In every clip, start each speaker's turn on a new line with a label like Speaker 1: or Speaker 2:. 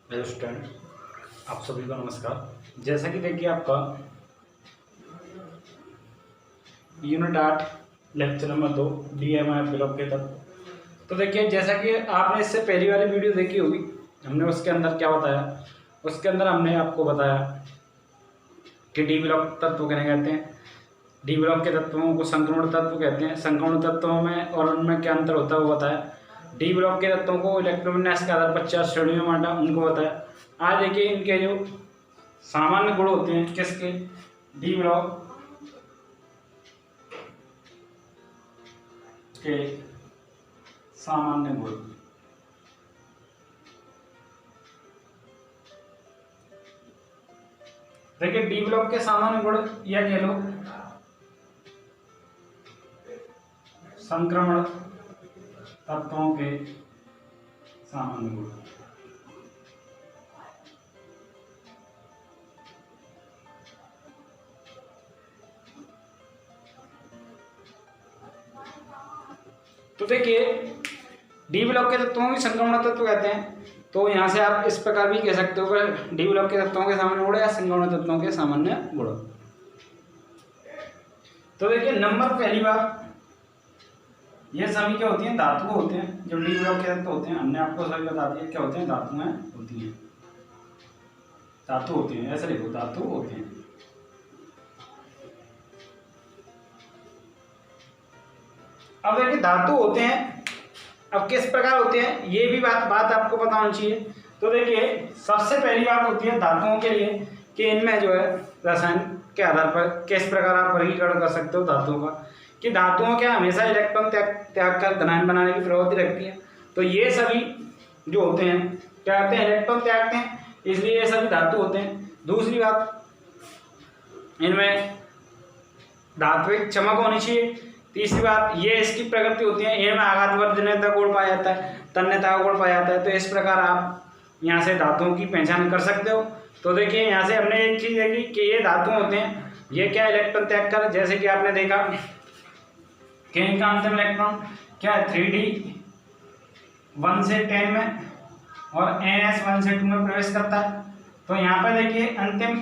Speaker 1: Hello student, आप सभी को नमस्कार। जैसा कि देखिए आपका unit 8 lecture number 2 DMI block के तत्व। तो देखिए जैसा कि आपने इससे पहली वाली वीडियो देखी होगी, हमने उसके अंदर क्या बताया। उसके अंदर हमने आपको बताया कि डी ब्लॉक तत्व कहने कहते हैं। डी ब्लॉक के तत्वों को संक्रमण तत्व कहते हैं। संक्रमण तत्वों में और उनमें क्या अंतर होता है वो बताया। डी ब्लॉक के तत्वों को इलेक्ट्रोविन्यास के आधार पर 4 श्रेणियों में बांटा, उनको बताया। आज देखिए इनके जो सामान्य गुण होते हैं किसके, डी ब्लॉक के सामान्य गुण। देखिए डी ब्लॉक के सामान्य गुण या कह लो संक्रमण तत्वों के सामान्य गुण। तो देखिए डी ब्लॉक के तत्वों की संक्रमण तत्व कहते हैं। तो यहाँ से आप इस प्रकार भी कह सकते हो कि डी ब्लॉक के तत्वों के सामान्य गुण या संक्रमण तत्वों के सामान्य गुण। तो देखिए नंबर पहली बात, ये सभी क्या होती हैं, धातु होते हैं। जो डी ब्लॉक के तत्व होते हैं हमने आपको सभी बता दिया क्या होते हैं, धातुएं होती हैं। धातु होती हैं, ऐसे लिखो, धातु होते हैं। अब देखिए धातु होते हैं, अब किस प्रकार होते हैं ये भी बात आपको पता होनी चाहिए। तो देखिए सबसे पहली बात होती है धातुओं के लिए कि इनमें जो है रसायन के आधार पर किस प्रकार आप वर्गीकरण कर सकते हो धातुओं का, कि धातुओं के हमेशा इलेक्ट्रॉन त्याग कर धनायन बनाने की प्रवृत्ति रखती है। तो ये सभी जो होते हैं क्या करते हैं, इलेक्ट्रॉन त्यागते हैं, इसलिए ये सभी धातु होते हैं। दूसरी बात, इनमें धात्विक चमक होनी चाहिए। तीसरी बात, ये इसकी प्रकृति होती है, इनमें आघातवर्जनीयता गुण पाया जाता है, तन्यता गुण पाया जाता है। तो इस प्रकार आप यहाँ से धातुओं की पहचान कर सकते हो। तो देखिए यहाँ से हमने एक चीज़ देखी कि ये धातु होते हैं, ये क्या इलेक्ट्रॉन त्याग कर, जैसे कि आपने देखा कि इनका अंतिम इलेक्ट्रॉन क्या है 3D 1 से 10 में और NS 1 से 2 में प्रवेश करता है। तो यहाँ पर देखिए अंतिम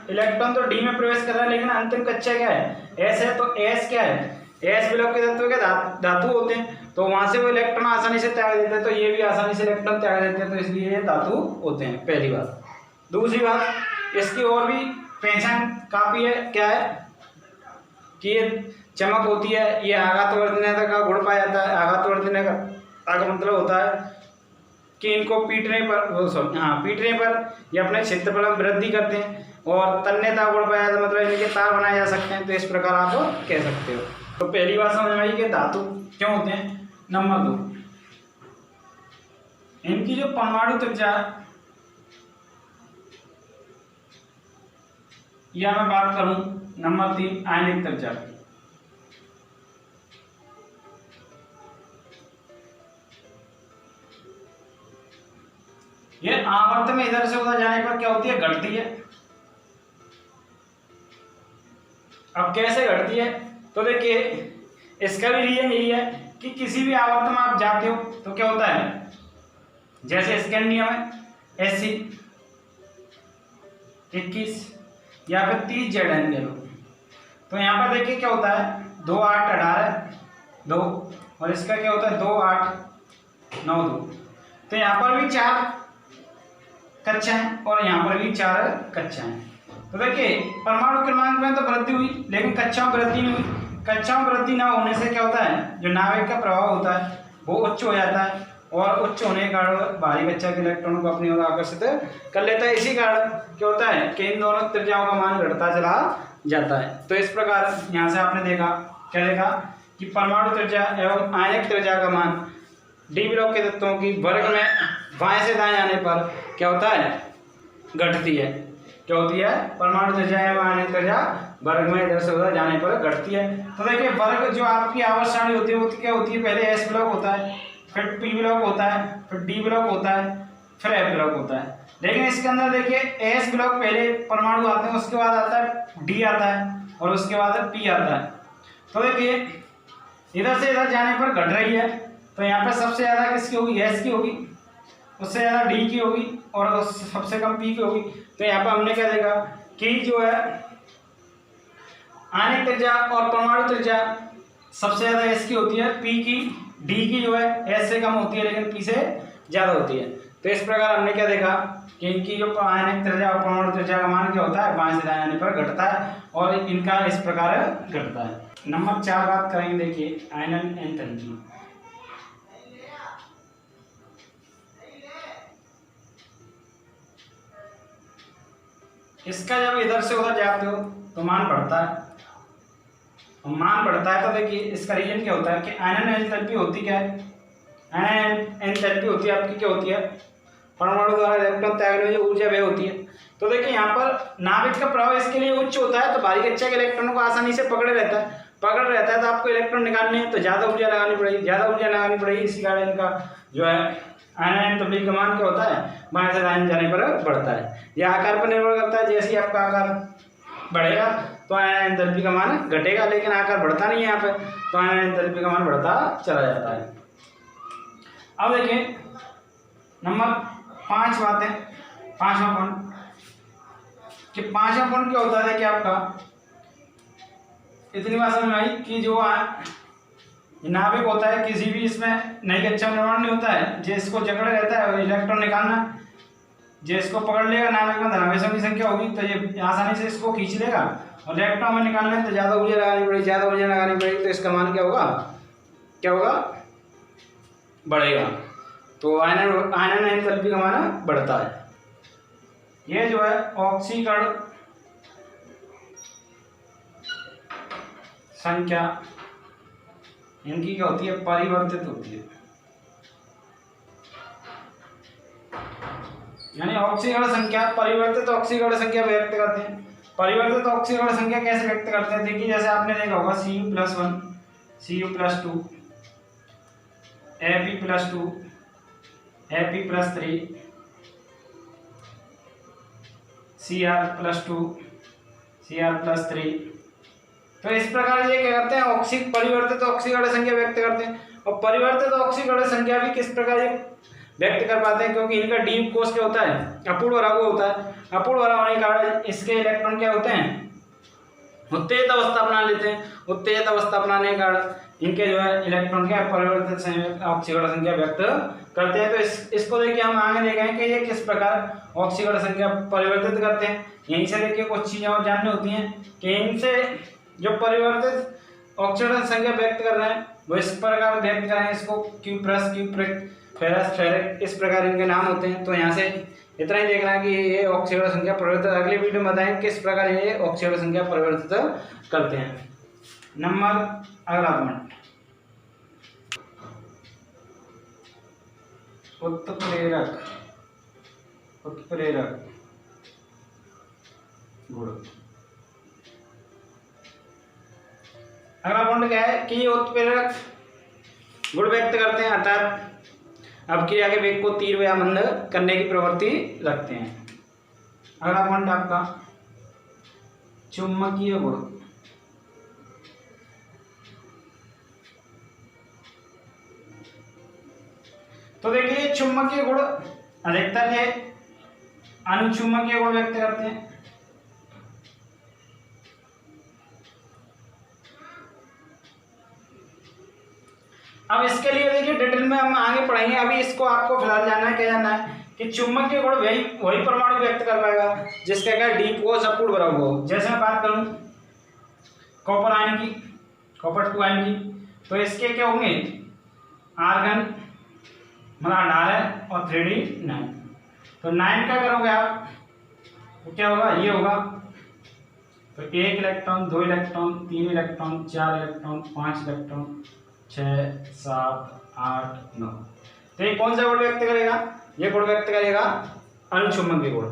Speaker 1: इलेक्ट्रॉन तो डी में प्रवेश कर रहा है, लेकिन अंतिम कक्षा क्या है, एस है। तो एस क्या है, एस ब्लॉक के तत्व के धातु होते हैं, तो वहां से वो इलेक्ट्रॉन आसानी से त्याग देते हैं। तो ये भी आसानी से इलेक्ट्रॉन त्याग देते हैं, तो इसलिए ये धातु होते हैं, पहली बात। दूसरी बात, इसकी और भी पहचान काफी है, क्या है कि ये चमक होती है, ये आघातवर्जनीयता का गुण पाया जाता है। आघातवर्जनीयता का मतलब होता है कि इनको पीटने पर ये अपने क्षेत्रफल में वृद्धि करते हैं। और तन्यता गुण पाया जाता है, मतलब इनके तार बनाए जा सकते हैं। तो इस प्रकार आप कह सकते हो। तो पहली बात समझ में आई कि धातु क्यों होते हैं। नंबर 2, इनकी जो परमाणु त्रिज्या, या मैं बात करूं नंबर 3 आयनिक त्रिज्या। ये आवर्त में इधर से उधर जाने पर क्या होती है, घटती है। अब कैसे घटती है, तो देखिए इसका भी रीजन यही है कि किसी भी आवर्त में आप जाते हो तो क्या होता है, जैसे स्कैंडियम है SC 21 या फिर 30 ZN ले लो। तो यहाँ पर देखिए क्या होता है 2 8 18 2, और इसका क्या होता है 2 8 9 2। तो यहाँ पर भी 4 कक्षा है और यहाँ पर भी 4 कक्षा है। तो देखिए परमाणु क्रमांक में तो वृद्धि हुई, लेकिन कक्षाओं वृद्धि नहीं हुई। कक्षाओं वृद्धि ना होने से क्या होता है, जो नाभिक का प्रभाव होता है वो उच्च हो जाता है, और उच्च होने के कारण भारी कक्षा के इलेक्ट्रॉनों को अपनी ओर आकर्षित कर लेता है। इसी कारण क्या होता है कि इन दोनों त्रिज्याओं का मान घटता चला जाता है। तो इस प्रकार यहाँ से आपने देखा, क्या देखा कि परमाणु त्रिज्या एवं आयनिक त्रिज्या का मान डी ब्लॉक के तत्वों की वर्ग में बाएं से दाएं आने पर क्या होता है, घटती है। क्या होती है, परमाणु त्रिज्या एवं आयनिक त्रिज्या वर्ग में इधर से उधर जाने पर घटती है। तो देखिए वर्ग जो आपकी आवर्त सारणी होती है वो क्या होती है, पहले एस ब्लॉक होता है, फिर पी ब्लॉक होता है, फिर डी ब्लॉक होता है, फिर एफ ब्लॉक होता है। लेकिन इसके अंदर देखिए एस ब्लॉक पहले परमाणु आते हैं, उसके बाद आता है डी आता है, और उसके बाद पी आता है। तो देखिए इधर से इधर जाने पर घट रही है, तो यहाँ पर सबसे ज्यादा किसकी होगी, एस की होगी। उससे ज़्यादा डी की होगी और सबसे कम पी की होगी। तो यहाँ पर हमने क्या देखा कि जो है आयनिक त्रिज्या और परमाणु त्रिज्या सबसे ज़्यादा एस की होती है, पी की डी की जो है एस से कम होती है लेकिन पी से ज़्यादा होती है। तो इस प्रकार हमने क्या देखा कि इनकी जो आयनिक त्रिज्या और परमाणु त्रिज्या का मान क्या होता है, बाएं से दाएं आने पर घटता है और इनका इस प्रकार घटता है। नंबर 4 बात करेंगे, देखिए आयनन एंथैल्पी। इसका जब इधर से उधर जाते हो तो मान बढ़ता है, और मान बढ़ता है तो देखिए इसका रीजन क्या होता है कि आयनन एंथैल्पी होती क्या है, आयनन एंथैल्पी होती है आपकी क्या होती है, परमाणु द्वारा इलेक्ट्रॉन त्यागने में जो ऊर्जा व्यय होती है। तो देखिए यहाँ पर नाभिक का प्रभाव इसके लिए उच्च होता है, तो भारी कक्षा के इलेक्ट्रॉनों को आसानी से पकड़े रहता है, तो आपको इलेक्ट्रॉन निकालने हैं तो ज़्यादा ऊर्जा लगानी पड़ेगी, इसी कारण इनका जो है आयनन एंथैल्पी का मान क्या होता है, बाएं से दाएं जाने पर बढ़ता है। यह आकार पर निर्भर करता है, जैसे ही आपका आकार बढ़ेगा तो आयनन एंथैल्पी का मान घटेगा, लेकिन आकार बढ़ता नहीं है यहाँ पे, तो आयनन एंथैल्पी का मान बढ़ता चला जाता है। अब देखिए नंबर 5 बातें, 5वां पॉइंट कि 5वां पॉइंट क्या होता है कि आपका इतनी बात समझ में आई कि जो नाभिक होता है किसी भी इसमें नई कक्षा निर्माण नहीं होता है, जिसको जकड़े रहता है और इलेक्ट्रॉन निकालना, जिसको पकड़ लेगा नाभिक में धनावेशों की संख्या होगी तो ये आसानी से इसको खींच लेगा, और इलेक्ट्रॉन में निकालना है तो ज़्यादा ऊर्जा लगानी पड़ेगी, तो इसका मान क्या होगा बढ़ेगा। तो आयनन एंथैल्पी का मान बढ़ता है। ये जो है ऑक्सीकरण संख्या इनकी क्या होती है, परिवर्तित होती है, यानी ऑक्सीकरण संख्या परिवर्तित ऑक्सीकरण संख्या व्यक्त करते हैं। परिवर्तित ऑक्सीकरण संख्या कैसे व्यक्त करते हैं, देखिए जैसे आपने देखा होगा Cu+1, Cu+2, Fe+2, Fe+3, Cr+2, Cr+3। तो इस प्रकार ये क्या करते हैं, परिवर्तित ऑक्सीकरण संख्या व्यक्त करते हैं। और परिवर्तित ऑक्सीकरण संख्या भी किस प्रकार व्यक्त कर पाते हैं, क्योंकि इनका डी कोष क्या होता है, अपूर्ण भरा हुआ होता है। अपूर्ण भरा होने के कारण इसके इलेक्ट्रॉन क्या होते हैं, उत्तेजित अवस्था अपना लेते हैं। उत्तेजित अवस्था अपनाने के कारण इनके जो है इलेक्ट्रॉन क्या परिवर्तित ऑक्सीकरण संख्या व्यक्त करते हैं। तो इसको देखिए हम आगे देखेंगे कि ये किस प्रकार ऑक्सीकरण संख्या परिवर्तित करते हैं। यहीं से देखिए कुछ चीज़ें और जाननी होती हैं कि इनसे जो परिवर्तित ऑक्सीकरण संख्या व्यक्त कर रहे हैं वो इस प्रकार व्यक्त करेंगे, इसको Q+, फेरस, फेरिक, इस प्रकार इनके नाम होते हैं। तो यहाँ से इतना ही देखना है कि ये ऑक्सीकरण संख्या परिवर्तित, अगले वीडियो में बताएंगे किस प्रकार ये ऑक्सीकरण संख्या परिवर्तित करते हैं। नंबर अगला पॉइंट उत्प्रेरक गुण। अगला पॉइंट क्या है कि ये उत्प्रेरक गुण व्यक्त करते हैं, अर्थात अब क्रिया के वेग को तीव्र या मंद करने की प्रवृत्ति रखते हैं। अगला पॉइंट आपका चुंबकीय गुण। तो देखिए चुंबकीय गुण अधिकतर ये अनुचुंबकीय गुण व्यक्त करते हैं। अब इसके लिए देखिए डिटेल में हम आगे पढ़ेंगे, अभी इसको आपको फिलहाल जानना है, क्या जानना है कि चुंबकीय गुण वही परमाणु व्यक्त कर पाएगा जिसका क्या डी कोष अपूर्ण भरा हुआ हो। जैसे मैं बात करूं कॉपर आयन की, कॉपर 2 आयन की, तो इसके क्या होंगे आर्गन मतलब 18 और 3d9। तो 9 का करोगे आप तो क्या होगा, ये होगा तो 1 electron, 2 electron, 3 electron, 4 electron, 5 electron, 6, 7, 8, 9। तो ये कौन सा गुण व्यक्त करेगा, ये गुण व्यक्त करेगा अनुचुंबकीय गुण।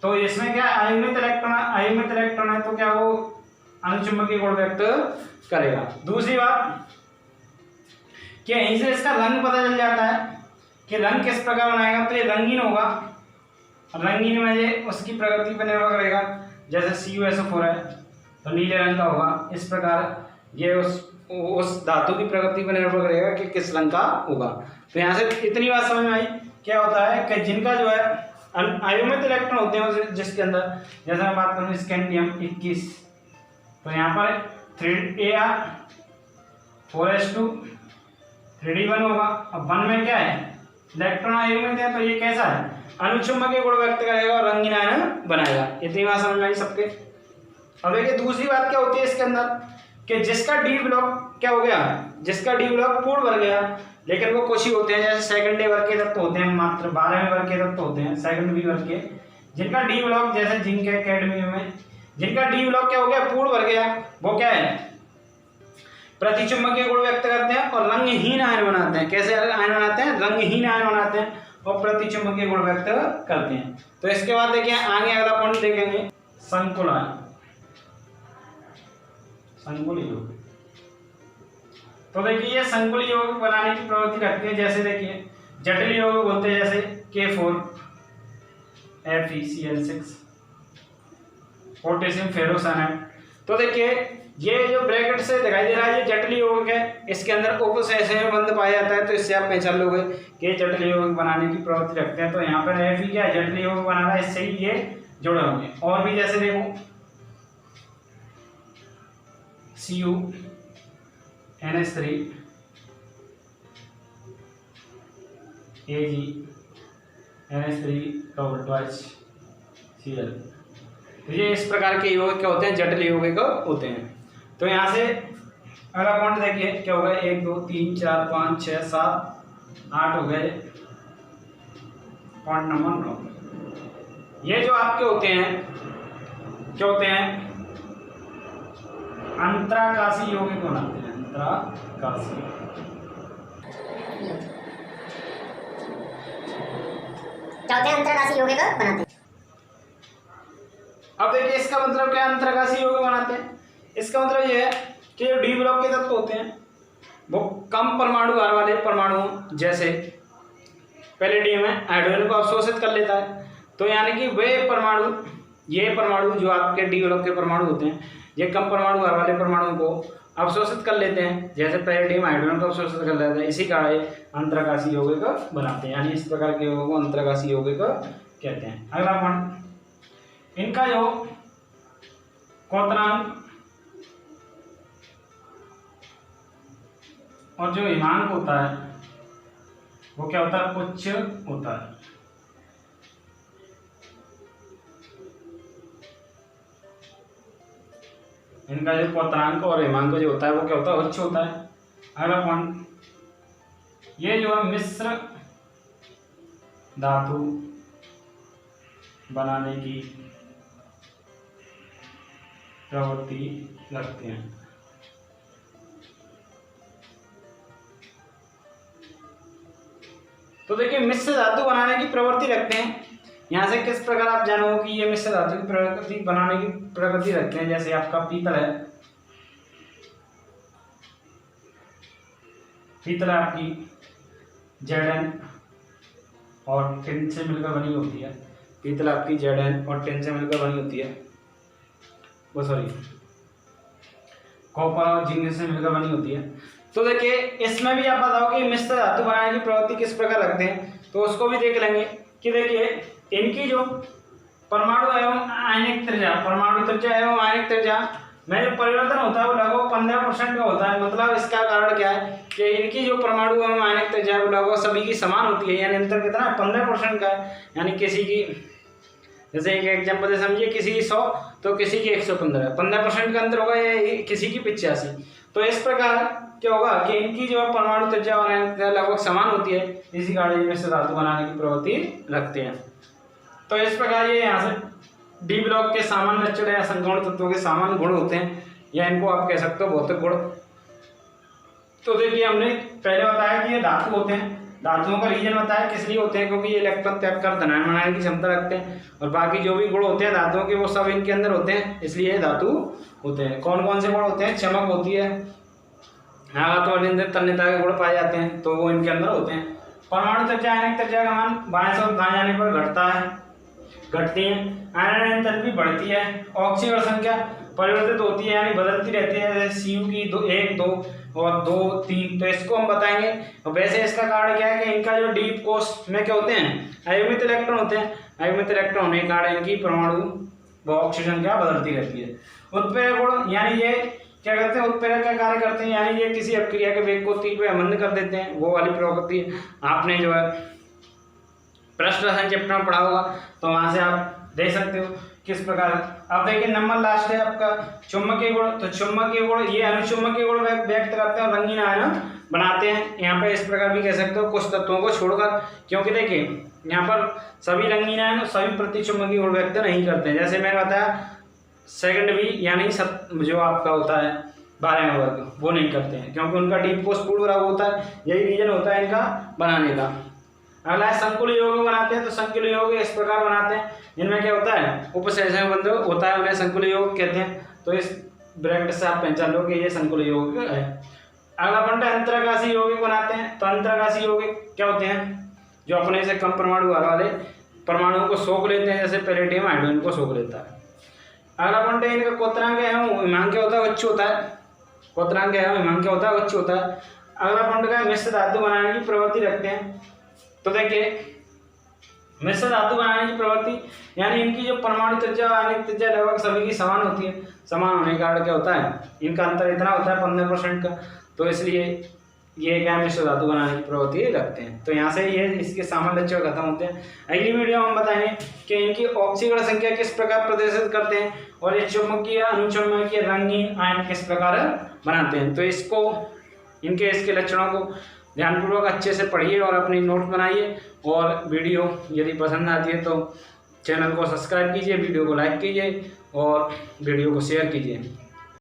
Speaker 1: तो इसमें क्या अयुग्मित इलेक्ट्रॉन है तो क्या वो अनुचुंबकीय गुण व्यक्त करेगा। दूसरी बात कि यहीं से इसका रंग पता चल जाता है कि रंग किस प्रकार बनाएगा, तो ये रंगीन होगा। रंगीन में ये उसकी प्रकृति पर निर्भर करेगा, जैसे CuSO4 है तो नीले रंग का होगा। इस प्रकार ये उस धातु की प्रकृति पर निर्भर करेगा कि किस रंग का होगा। तो यहाँ से इतनी बात समझ में आई क्या होता है कि जिनका जो है अयोमित इलेक्ट्रॉन होते हैं जिसके अंदर, जैसे मैं बात करूँ स्कैंडियम 21, तो यहाँ पर 3Ar 4s2 3d1 होगा। अब 1 में क्या है, इलेक्ट्रॉन अयोमित है, तो ये कैसा है, अनुचुंबकीय गुण व्यक्त करेगा और रंगीन आयन बनाएगा। इतनी बात समझ में आई सबके। अब देखिए दूसरी बात क्या होती है इसके अंदर कि जिसका डी ब्लॉक क्या हो गया, जिसका डी ब्लॉक पूर्ण भर गया, लेकिन वो कुछ ही होते हैं जैसे सेकंड वर्ग के तत्व होते हैं, मात्र 12वें वर्ग के तत्व होते हैं सेकंड बी वर्ग के, जिनका डी ब्लॉक जैसे जिंक है कैडमियम में, जिनका डी ब्लॉक क्या हो गया, पूर्ण भर गया, वो क्या है, प्रतिचुंबकीय गुण व्यक्त करते हैं और रंगहीन आयन बनाते हैं। कैसे आयन बनाते हैं, रंगहीन आयन बनाते हैं और प्रतिचुंबकीय गुण व्यक्त करते हैं। तो इसके बाद देखिए आगे अगला पॉइंट देखेंगे संकुल आयन, संकुल योग। तो देखिए ये संकुल योग बनाने की प्रवृत्ति रखते हैं। जैसे देखिए जटिल योग बोलते हैं जैसे K4 FeCl6 पोटेशियम फेरोसाइनाइड। तो देखिए ये जो ब्रैकेट से दिखाई दे रहा है ये जटिल यौगिक है, इसके अंदर उपसहसंयोजक बंध पाया जाता है, तो इससे आप पहचान लोगे कि जटिल यौगिक बनाने की प्रवृत्ति रखते हैं। तो यहाँ पर Fe क्या है, जटिल यौगिक बना रहा है, इससे ही ये जुड़े होंगे। और भी जैसे देखो CuNH3 AgNH3 का उल्टाच Cl, तो ये इस प्रकार के यौगिक क्या होते हैं, जटिल यौगिक होते हैं। तो यहाँ से अगला पॉइंट देखिए क्या होगा, 1 2 3 4 5 6 7 8 हो गए। पॉइंट नंबर 9, ये जो आपके होते हैं क्या होते हैं, अंतराकाशी यौगिक बनाते हैं, अंतराकाशी।
Speaker 2: क्या होते हैं, अंतराकाशी यौगिक बनाते हैं।
Speaker 1: अब देखिए इसका मतलब क्या, अंतराकाशी यौगिक बनाते हैं, इसका मतलब यह है कि जो डी ब्लॉक के तत्व होते हैं वो कम परमाणु भार वाले परमाणुओं जैसे पैलेडियम है, हाइड्रोजन को अवशोषित कर लेता है। तो यानी कि वे परमाणु, ये परमाणु जो आपके डी ब्लॉक के परमाणु होते हैं, ये कम परमाणु भार वाले परमाणुओं को अवशोषित कर लेते हैं, जैसे पैलेडियम हाइड्रोजन को अवशोषित कर लेता है। इसी कारण ये अंतराकाशी यौगिक बनाते हैं, यानी इस प्रकार के यौगिक को अंतराकाशी यौगिक कहते हैं। अगला पॉइंट, इनका जो क्वथनांक और जो हिमांक होता है वो क्या होता है, उच्च होता है। इनका जो क्वथनांक और हिमांक जो होता है वो क्या होता है, उच्च होता है। अगला पॉइंट, ये जो है मिश्र धातु बनाने की प्रवृत्ति रखते हैं। तो देखिए मिश्र धातु बनाने की प्रवृत्ति रखते हैं, यहाँ से किस प्रकार आप जानोगे कि ये मिश्र धातु की प्रवृत्ति बनाने की प्रवृत्ति रखते हैं। जैसे आपका पीतल है, पीतल आपकी Zn और टिन से मिलकर बनी होती है, पीतल आपकी Zn और टिन से मिलकर बनी होती है, वो सॉरी कॉपर और जिंक से मिलकर बनी होती है। तो देखिए इसमें भी आप बताओ कि मिश्र धातु बनाने की प्रवृत्ति किस प्रकार रखते हैं, तो उसको भी देख लेंगे कि देखिए इनकी जो परमाणु एवं आयनिक त्रिज्या, परमाणु त्रिज्या एवं आयनिक त्रिज्या में जो परिवर्तन होता है वो लगभग 15% का होता है। मतलब इसका कारण क्या है कि इनकी जो परमाणु एवं आयनिक त्रिज्या वो लगभग सभी की समान होती है, यानी अंतर कितना है, 15% का है। यानी किसी की, जैसे एक एग्जाम्पल से समझिए, किसी की 100 तो किसी की 115, 15% का अंतर होगा, या किसी की 85। तो इस प्रकार क्या होगा कि इनकी जो है परमाणु त्रिज्या और आयनिक त्रिज्या लगभग समान होती है, इसी कारण ये मिश्र धातु बनाने की प्रवृत्ति रखते हैं। तो इस प्रकार ये यहाँ से डी ब्लॉक के सामान्य लक्षण या संगौण तत्वों के सामान्य गुण होते हैं, या इनको आप कह सकते हो भौतिक गुण। तो देखिए हमने पहले बताया कि ये धातु होते हैं, धातुओं का रीजन बताया किस लिए होते हैं, क्योंकि ये इलेक्ट्रॉन त्याग कर धनायन बनाने की क्षमता रखते हैं, और बाकी जो भी गुण होते हैं धातुओं के वो सब इनके अंदर होते हैं, इसलिए ये धातु होते हैं। कौन कौन से गुण होते हैं, चमक होती है, तन्यता के गुण पाए जाते हैं, तो वो इनके अंदर होते हैं। परमाणु त्रिज्या आयनिक त्रिज्या का मान बाएं से दाएं जाने पर घटता है, घटती है। आयन एंथैल्पी बढ़ती है। ऑक्सीकरण संख्या परिवर्तित होती है, यानी बदलती रहती है। जैसे Cu की 1 2 और 2 3, तो इसको हम बताएंगे। और वैसे इसका कारण क्या है कि इनका जो डीप कोष में क्या होते हैं, अयुग्मित इलेक्ट्रॉन होते हैं। अयुग्मित इलेक्ट्रॉन होने के कारण इनकी परमाणु व ऑक्सीजन क्या बदलती रहती है। उत्प्रेरक गुण यानी ये क्या करते हैं, उत्प्रेरक का कार्य करते हैं, यानी ये किसी अपक्रिया के वेग को तीव्र या मंद कर देते हैं, वो वाली प्रवृत्ति आपने जो है प्रश्न चैप्टर में पढ़ा होगा, तो वहां से आप देख सकते हो किस प्रकार। अब देखिए नंबर लास्ट है आपका चुंबकीय गुण। तो चुंबकीय गुण ये अनुचुंबकीय गुण व्यक्त करते हैं और रंगीन आयन बनाते हैं। यहाँ पे इस प्रकार भी कह सकते हो कुछ तत्वों को छोड़कर, क्योंकि देखिए यहाँ पर सभी रंगीन आयन और सभी प्रतिचुंबकीय गुण व्यक्त नहीं करते हैं। जैसे मैंने बताया सेकंड भी यानी जो आपका होता है 12वां वर्ग, वो नहीं करते हैं क्योंकि उनका डीप कोष पूर्ण भरा होता है, यही रीजन होता है इनका बनाने का। अगला है संकुल यौगिक बनाते हैं। तो संकुल यौगिक इस प्रकार बनाते हैं, जिनमें क्या होता है उपसंयोजन बंध होता है, उन्हें संकुल यौगिक कहते हैं। तो इस ब्रैकेट से आप पहचान लो कि ये संकुल यौगिक है। अगला पॉइंट है अंतराकाशी यौगिक बनाते हैं। तो अंतराकाशी यौगिक क्या होते हैं, जो अपने से कम परमाणु वाले परमाणुओं को सोख लेते हैं, जैसे पैलेडियम हाइड्रोजन को सोख लेता है। अगला पॉइंट है इनका क्वथनांक हिमांक क्या होता है, उच्च होता है। क्वथनांक हिमांक क्या होता है, उच्च होता है। अगला पॉइंट का मिश्र धातु बनाने की प्रवृत्ति रखते हैं। तो देखिए मिश्र धातु बनाने की प्रवृत्ति यानी इनकी जो परमाणु त्रिज्या और आणविक त्रिज्या लगभग सभी की समान होती है। समान होने के कारण क्या होता है, इनका अंतर इतना होता है 15% का, तो इसलिए ये क्या मिश्र धातु बनाने की प्रवृत्ति रखते हैं। तो यहाँ से ये इसके सामान्य लक्षण खत्म होते हैं। अगली वीडियो में हम बताएंगे कि इनकी ऑक्सीकरण संख्या किस प्रकार प्रदर्शित करते हैं और ये चुंबकीय अनुचुंबकीय रंगीन आयन किस प्रकार बनाते हैं। तो इसके लक्षणों को ध्यानपूर्वक अच्छे से पढ़िए और अपनी नोट बनाइए। और वीडियो यदि पसंद आती है तो चैनल को सब्सक्राइब कीजिए, वीडियो को लाइक कीजिए और वीडियो को शेयर कीजिए।